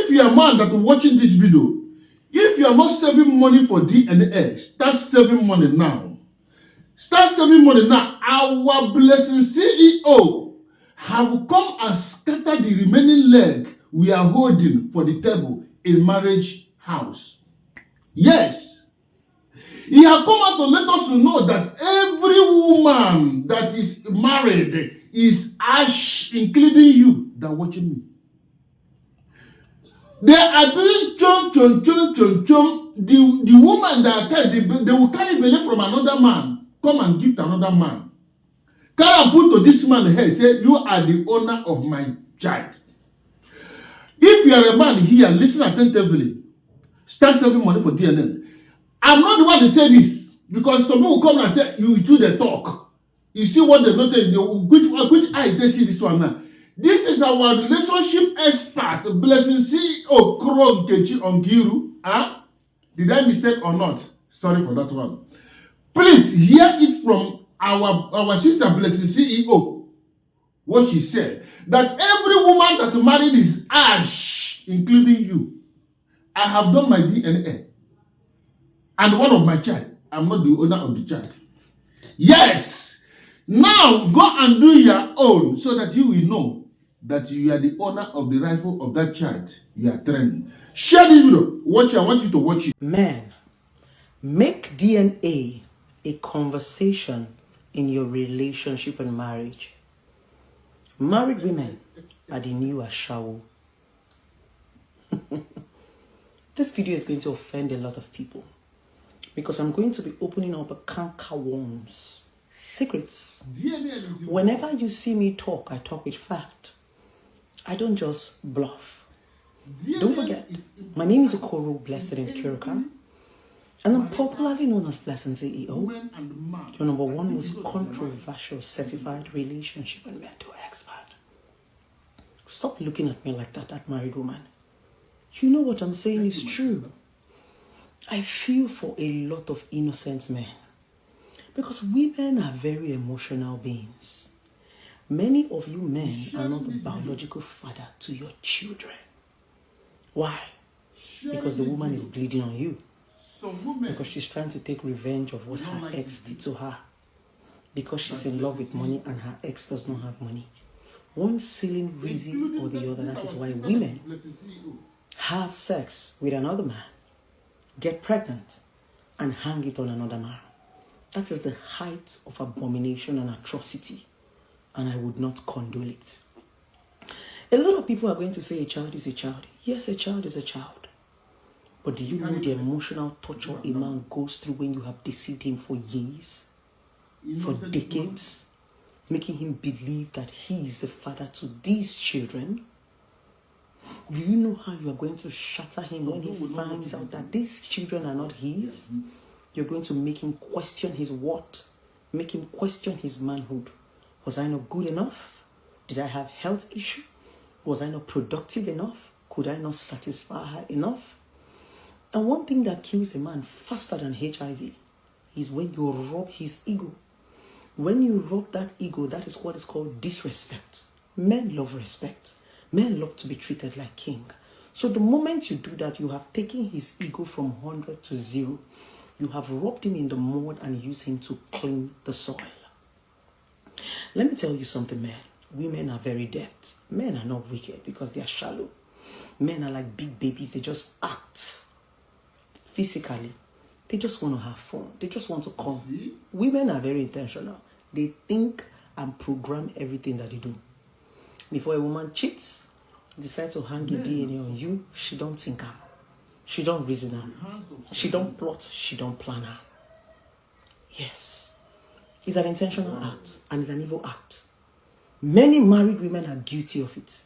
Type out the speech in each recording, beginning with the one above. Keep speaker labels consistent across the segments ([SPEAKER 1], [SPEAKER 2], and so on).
[SPEAKER 1] If you are a man that is watching this video, if you are not saving money for DNA, start saving money now. Start saving money now. Our blessing CEO have come and scattered the remaining leg we are holding for the table in marriage house. Yes. He has come out to let us know that every woman that is married is ash, including you that are watching me. They are doing chon. The woman that they will carry belly from another man, come and give to another man. Carry and put to this man's head, say, you are the owner of my child. If you are a man here, listen attentively. Start saving money for DNA. I'm not the one to say this, because some people will come and say, you do the talk. You see what they notice, which eye they see this one now. This is our relationship expert, Blessing CEO Kron Kechi Ongiru. Huh? Did I mistake or not? Sorry for that one. Please hear it from our sister Blessing CEO. What she said, that every woman that married is ash, including you. I have done my DNA. And one of my child, I'm not the owner of the child. Yes! Now go and do your own so that you will know that you are the owner of the rifle of that child you are training. Share this video. Watch it. I want you to watch it.
[SPEAKER 2] Men, make DNA a conversation in your relationship and marriage. Married women are the new ahawo. This video is going to offend a lot of people because I'm going to be opening up a canker worms, secrets. Whenever you see me talk, I talk with fact. I don't just bluff. Don't forget, my name is Okoro Blessed in Kiruka, and I'm popularly known as Blessing CEO, your number one most controversial certified relationship and mental expert. Stop looking at me like that married woman. You know what I'm saying is true. I feel for a lot of innocent men because women are very emotional beings. Many of you men are not the biological father to your children. Why? Because the woman is bleeding on you. Because she's trying to take revenge of what her ex did to her. Because she's in love with money and her ex does not have money. One silly reason or the other, that is why women have sex with another man, get pregnant, and hang it on another man. That is the height of abomination and atrocity, and I would not condole it. A lot of people are going to say a child is a child. Yes, a child is a child. But do you know the emotional torture a man goes through when you have deceived him for years, for decades, making him believe that he is the father to these children? Do you know how you are going to shatter him when he finds out that these children are not his? You're going to make him question his worth, make him question his manhood. Was I not good enough? Did I have health issue? Was I not productive enough? Could I not satisfy her enough? And one thing that kills a man faster than HIV is when you rob his ego. When you rob that ego, that is what is called disrespect. Men love respect. Men love to be treated like king. So the moment you do that, you have taken his ego from 100 to 0. You have robbed him in the mud and used him to clean the soil. Let me tell you something, man. Women are very deft. Men are not wicked because they are shallow. Men are like big babies. They just act physically. They just want to have fun. They just want to come. Women are very intentional. They think and program everything that they do. Before a woman cheats, decides to hang a DNA on you, she don't think her. She don't reason her. She don't plot. She don't plan her. Yes. It's an intentional act and it's an evil act. Many married women are guilty of it.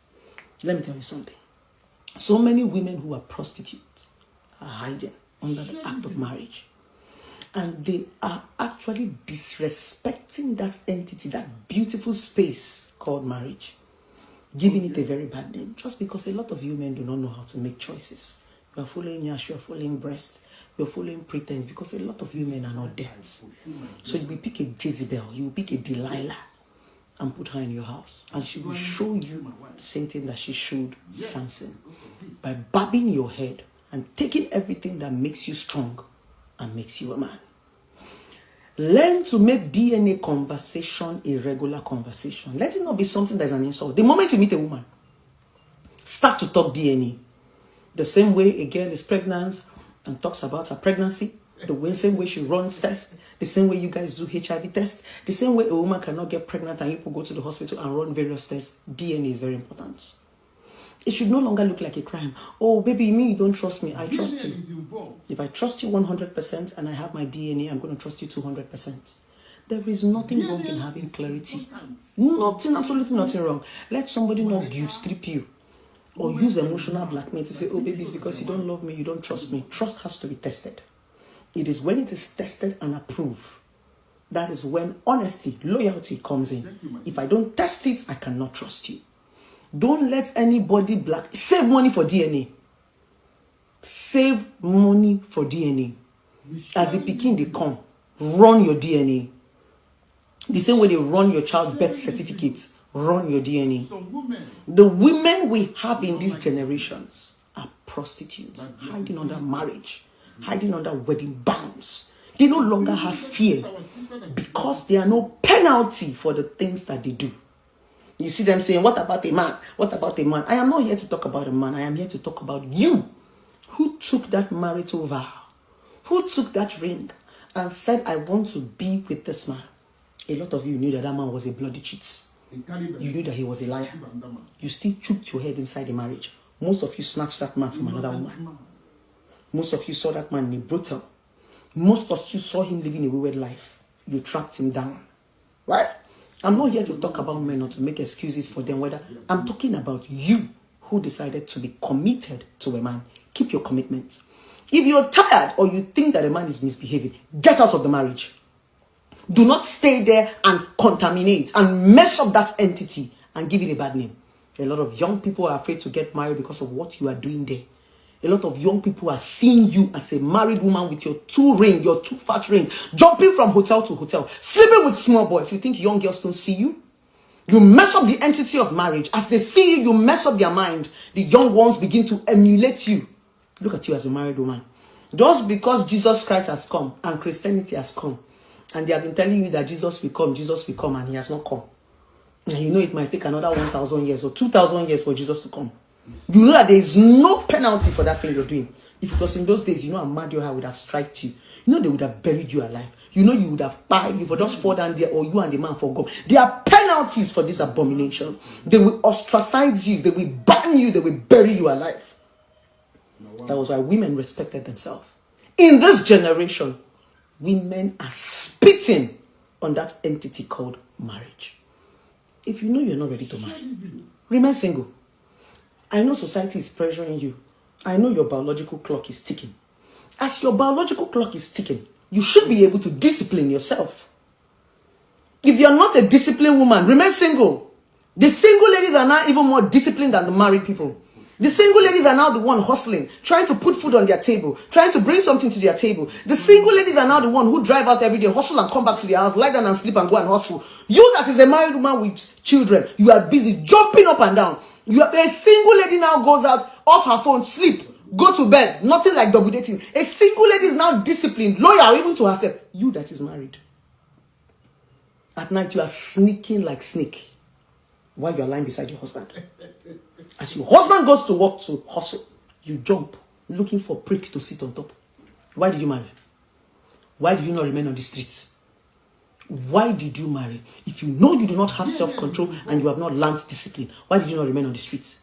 [SPEAKER 2] Let me tell you something. So many women who are prostitutes are hiding under the act of marriage. And they are actually disrespecting that entity, that beautiful space called marriage. Giving it a very bad name. Just because a lot of you men do not know how to make choices. You are following yash, you are following breast, you are following pretense. Because a lot of you men are not dead. So you will pick a Jezebel, you will pick a Delilah. and put her in your house. And she will show you the same thing that she showed Samson. By bobbing your head and taking everything that makes you strong and makes you a man. Learn to make DNA conversation a regular conversation. Let it not be something that's an insult. The moment you meet a woman, start to talk DNA. The same way a girl is pregnant and talks about her pregnancy, same way she runs tests, the same way you guys do HIV tests, the same way a woman cannot get pregnant and people go to the hospital and run various tests, DNA is very important. It should no longer look like a crime. Oh, baby, you mean you don't trust me? I trust you. If I trust you 100% and I have my DNA, I'm going to trust you 200%. There is nothing wrong in having clarity. Nothing, absolutely nothing wrong. Let somebody not guilt trip you or use emotional blackmail to say, oh, baby, it's because you don't love me, you don't trust me. Trust has to be tested. It is when it is tested and approved. That is when honesty, loyalty comes in. If I don't test it, I cannot trust you. Don't let anybody save money for DNA. Save money for DNA. As the pikin they come, run your DNA. The same way they run your child birth certificates, run your DNA. The women we have in these generations are prostitutes, hiding under marriage, hiding under wedding bands. They no longer have fear because there are no penalty for the things that they do. You see them saying, what about a man? What about a man? I am not here to talk about a man. I am here to talk about you. Who took that marital vow? Who took that ring and said, I want to be with this man? A lot of you knew that man was a bloody cheat. You knew that he was a liar. You still choked your head inside the marriage. Most of you snatched that man from another woman. Most of you saw that man in a brutal. Most of you saw him living a wayward life. You trapped him down. Right? I'm not here to talk about men or to make excuses for them. I'm talking about you who decided to be committed to a man. Keep your commitment. If you're tired or you think that a man is misbehaving, get out of the marriage. Do not stay there and contaminate and mess up that entity and give it a bad name. A lot of young people are afraid to get married because of what you are doing there. A lot of young people are seeing you as a married woman with your your two fat ring, jumping from hotel to hotel, sleeping with small boys. You think young girls don't see you? You mess up the entity of marriage. As they see you, you mess up their mind. The young ones begin to emulate you. Look at you as a married woman. Just because Jesus Christ has come and Christianity has come, and they have been telling you that Jesus will come, and he has not come. And you know it might take another 1,000 years or 2,000 years for Jesus to come. You know that there is no penalty for that thing you're doing. If it was in those days, you know Amadioha would have striked you. You know they would have buried you alive. You know you would have died. You would just fall down there, or you and the man for God. There are penalties for this abomination. They will ostracize you. They will ban you. They will bury you alive. That was why women respected themselves. In this generation, women are spitting on that entity called marriage. If you know you're not ready to marry, remain single. I know society is pressuring you. I know your biological clock is ticking. As your biological clock is ticking, you should be able to discipline yourself. If you're not a disciplined woman, remain single. The single ladies are now even more disciplined than the married people. The single ladies are now the one hustling, trying to put food on their table, trying to bring something to their table. The single ladies are now the one who drive out every day, hustle and come back to their house, lie down and sleep and go and hustle. You that is a married woman with children, you are busy jumping up and down. You are, a single lady now goes out, off her phone, sleep, go to bed, nothing like double dating. A single lady is now disciplined, loyal even to herself. You that is married. At night you are sneaking like snake while you are lying beside your husband. As your husband goes to work to hustle, you jump, looking for a prick to sit on top. Why did you marry? Why did you not remain on the streets? Why did you marry? If you know you do not have self-control and you have not learned discipline, why did you not remain on the streets?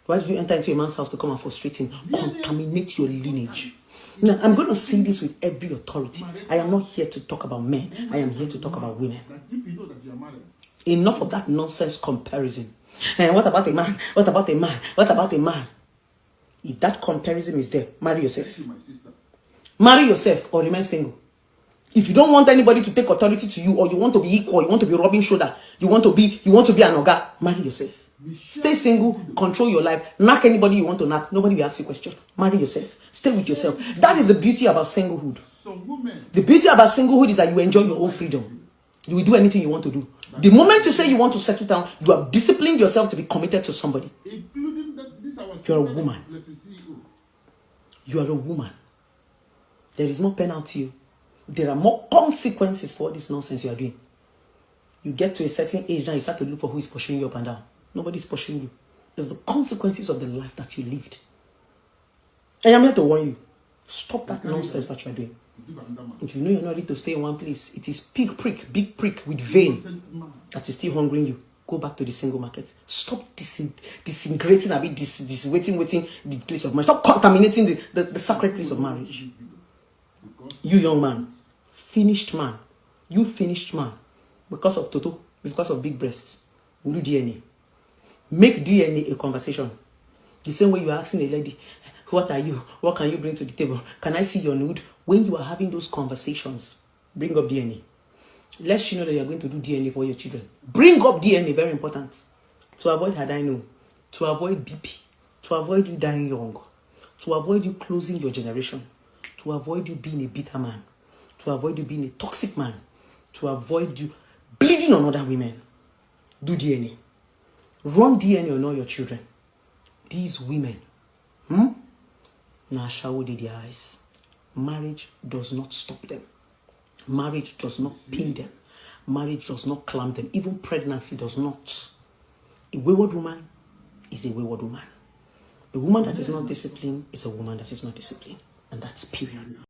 [SPEAKER 2] Why did you enter into a man's house to come and frustrate him? Contaminate your lineage. Now, I'm going to say this with every authority. I am not here to talk about men. I am here to talk about women. Enough of that nonsense comparison. And what about a man? What about a man? What about a man? If that comparison is there, marry yourself. Marry yourself or remain single. If you don't want anybody to take authority to you, or you want to be equal, you want to be rubbing shoulder, you want to be an oga, marry yourself. Stay single, control your life, knock anybody you want to knock, nobody will ask you a question. Marry yourself. Stay with yourself. That is the beauty about singlehood. The beauty about singlehood is that you enjoy your own freedom. You will do anything you want to do. The moment you say you want to settle down, you have disciplined yourself to be committed to somebody.
[SPEAKER 1] Including
[SPEAKER 2] You're a woman. You are a woman. There is more penalty. There are more consequences for all this nonsense you are doing. You get to a certain age now, you start to look for who is pushing you up and down. Nobody's pushing you. It's the consequences of the life that you lived. And I'm here to warn you. Stop that nonsense that you are doing. If you know you're not ready to stay in one place, it is big prick with vein that is still hungering you. Go back to the single market. Stop disintegrating a bit, waiting the place of marriage. Stop contaminating the sacred place of marriage. You young man, finished man, you finished man, because of Toto, because of big breasts, do DNA. Make DNA a conversation. The same way you are asking a lady, what are you? What can you bring to the table? Can I see your nude? When you are having those conversations, bring up DNA. Let you know that you are going to do DNA for your children. Bring up DNA, very important. To avoid had I know, to avoid BP, to avoid you dying young, to avoid you closing your generation, to avoid you being a bitter man, to avoid you being a toxic man, to avoid you bleeding on other women. Do DNA. Run DNA on all your children. These women, now shower their eyes. Marriage does not stop them. Marriage does not pin them. Marriage does not clamp them. Even pregnancy does not. A wayward woman is a wayward woman. A woman that is not disciplined is a woman that is not disciplined. And that's period.